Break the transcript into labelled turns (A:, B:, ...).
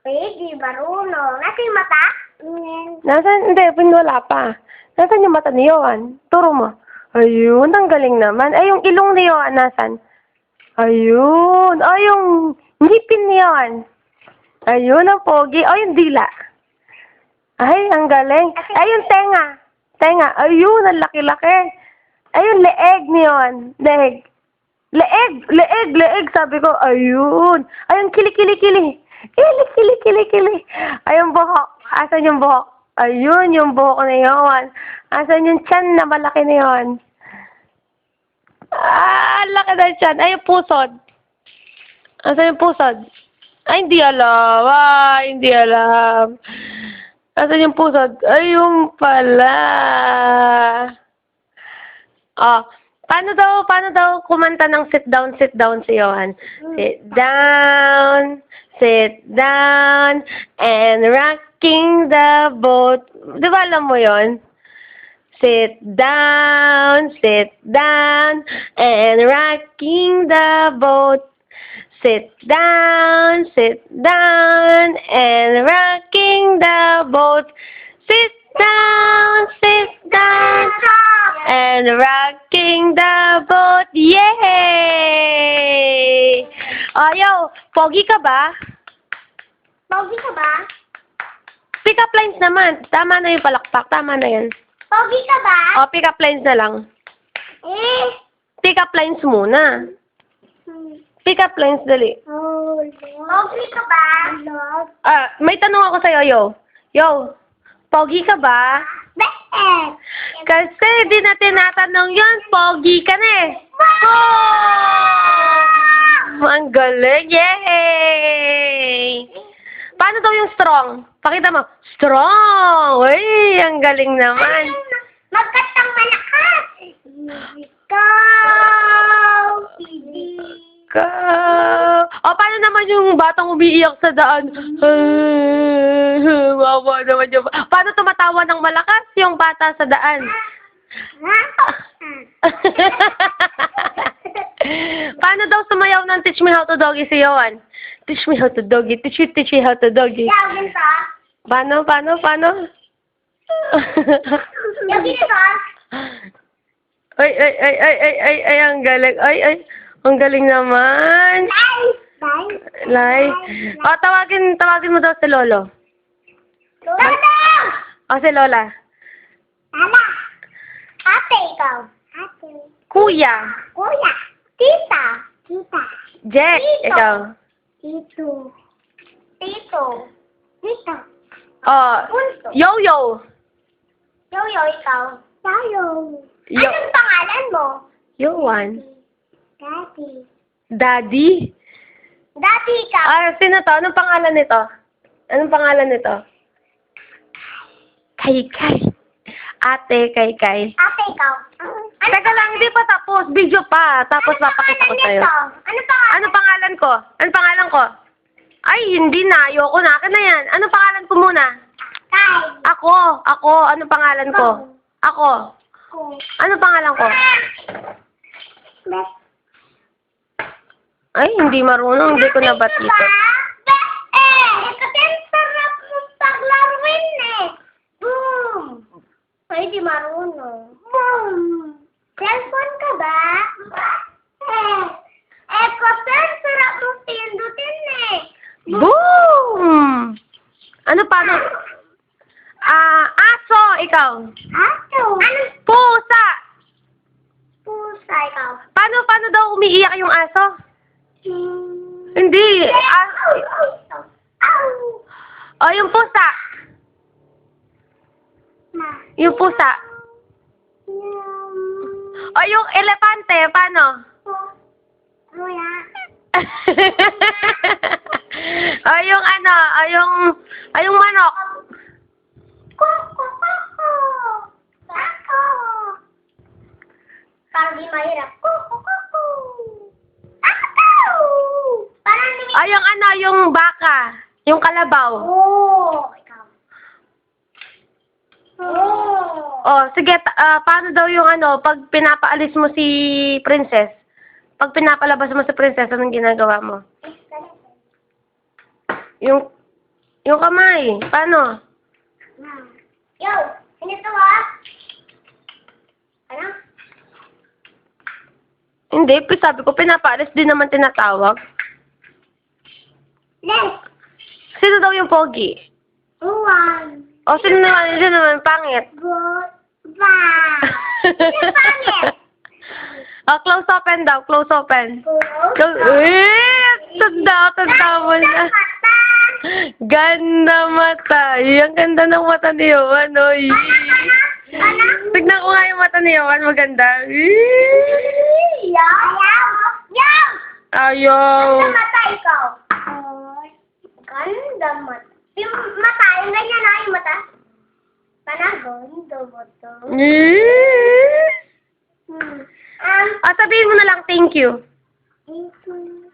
A: Eh, di marunong. Nasa yung mata?
B: Nasaan? Hindi, wala pa. Nasaan yung mata ni Johan? Turo mo. Ayun, ang galing naman. Ay, yung ilong ni Johan, nasan? Ayun. Ay, yung ngipin ni Johan. Ayun, ang pogi. Ay, yung dila. Ay, ang galing. Ay, yung tenga. Tenga. Ayun, ang laki-laki. Ay, yung leeg ni Johan. Leeg. Leeg! Leeg! Leeg! Sabi ko, ayun. Ay, yung kili-kili-kili. Kili-kili-kili-kili. Ay, yung buhok. Asan yung buhok? Ayun, yung buhok ni Johan. Asan yung tiyan na malaki ni Johan? Ah, laki na tiyan. Ay, yung pusod. Asan yung pusod? Ay, hindi alam. Ay, hindi alam. Asan yung pusod? Ayun pala. Oh, paano daw kumanta ng sit down si Johan? Sit down, and rocking the boat. Di ba alam mo yon? Sit down, and rocking the boat. Sit down, and rocking the boat. Sit down, and rocking the boat. Yay! Ayaw, pogi ka ba?
A: Pogi ka ba?
B: Pick up lines naman. Tama na yung palakpak. Tama na yan.
A: Pogi ka ba?
B: O, pick up lines na lang.
A: Eh.
B: Pick up lines muna. Pick up lines, dali.
A: Pogi ka ba?
B: May tanong ako sa'yo, yo. Yo, pogi ka ba?
A: Be-eh.
B: Kasi di na tinatanong yun, pogi ka na eh. Oh! Ang galing, yay! Paano daw yung strong? Pakita mo, strong! Uy, ang galing naman.
A: Magkatang malakas. Ikaw,
B: O, paano naman yung batang umiiyak sa daan? Wawa naman yung... Paano tumatawa ng malakas yung bata sa daan? Paano daw sumayaw ng Teach Me How to Doggy si Johan? Teach me how to doggy. Teach me how to doggy.
A: Yawin ka?
B: Paano?
A: Yawin ka?
B: Ay, ang galing. Ay, ang galing naman. Lai. O, tawagin mo daw si Lolo.
A: Lola!
B: O, si Lola.
A: Mama! Ate, ikaw. Ate.
B: Kuya.
A: Kuya. Tita. Tita.
B: Jack,
A: Tito.
B: ikaw.
A: Tito. Tito. Tito.
B: O,
A: Punto.
B: Yo-Yo.
A: Yoyo, ikaw. Yoyo.
B: Yo.
A: Anong pangalan mo?
B: Yohan.
A: Daddy.
B: Daddy?
A: Daddy, ikaw.
B: Sino to? Anong pangalan nito? Kay. Ate, Kay.
A: Ate, ikaw.
B: Teka lang, hindi pa tapos. Video pa. Tapos papakita ko sa'yo.
A: Ano pangalan?
B: Ano pangalan ko? Ay, hindi na. Ayoko na. Akin na yan. Ano pangalan ko muna?
A: Kai.
B: Ako. Ano pangalan ko? Ako. Ano pangalan ko? Ay, hindi marunong. Hindi ko nabat dito.
A: Kasi ang sarap mong paglaruin eh. Boom. Ay, di marunong. Boom. Cellphone ka ba? Kasi ang sarap mong pindutin eh.
B: Boom! Ano paano? Aso, ikaw.
A: Ato. Anong
B: Pusa.
A: pusa ikaw?
B: Paano daw umiiyak yung aso? Hindi. O, yung pusa. Yung pusa. O, yung elepante, paano? O, yung yung manok.
A: Parang di mahirap.
B: O, yung baka. Yung kalabaw.
A: Ikaw. Oh.
B: O, sige, paano daw yung pag pinapaalis mo si Princess? Pag pinapalabas mo si Princess, anong ginagawa mo? Yung Yung kamay. Paano?
A: Yo, ganito ah. Ano?
B: Hindi, sabi ko, pinapaalis din naman tinatawag.
A: Next.
B: Sino daw yung pogi?
A: One.
B: O, sino naman pangit?
A: Goodbye. Sino pangit?
B: O, close open daw, close open.
A: Close.
B: Tanda mo na.
A: Mata.
B: Ganda mata. Ang ganda ng mata ni Yohan, oy.
A: Anak.
B: Tignan ko nga yung mata ni Yohan, maganda.
A: Yaw. Yaw.
B: Ayaw.
A: Ganda mata ikaw. Ganda mata. Yung mata, yung ganyan na yung mata. Ganda mata.
B: Ah, sabihin mo na lang, thank you.
A: Thank you.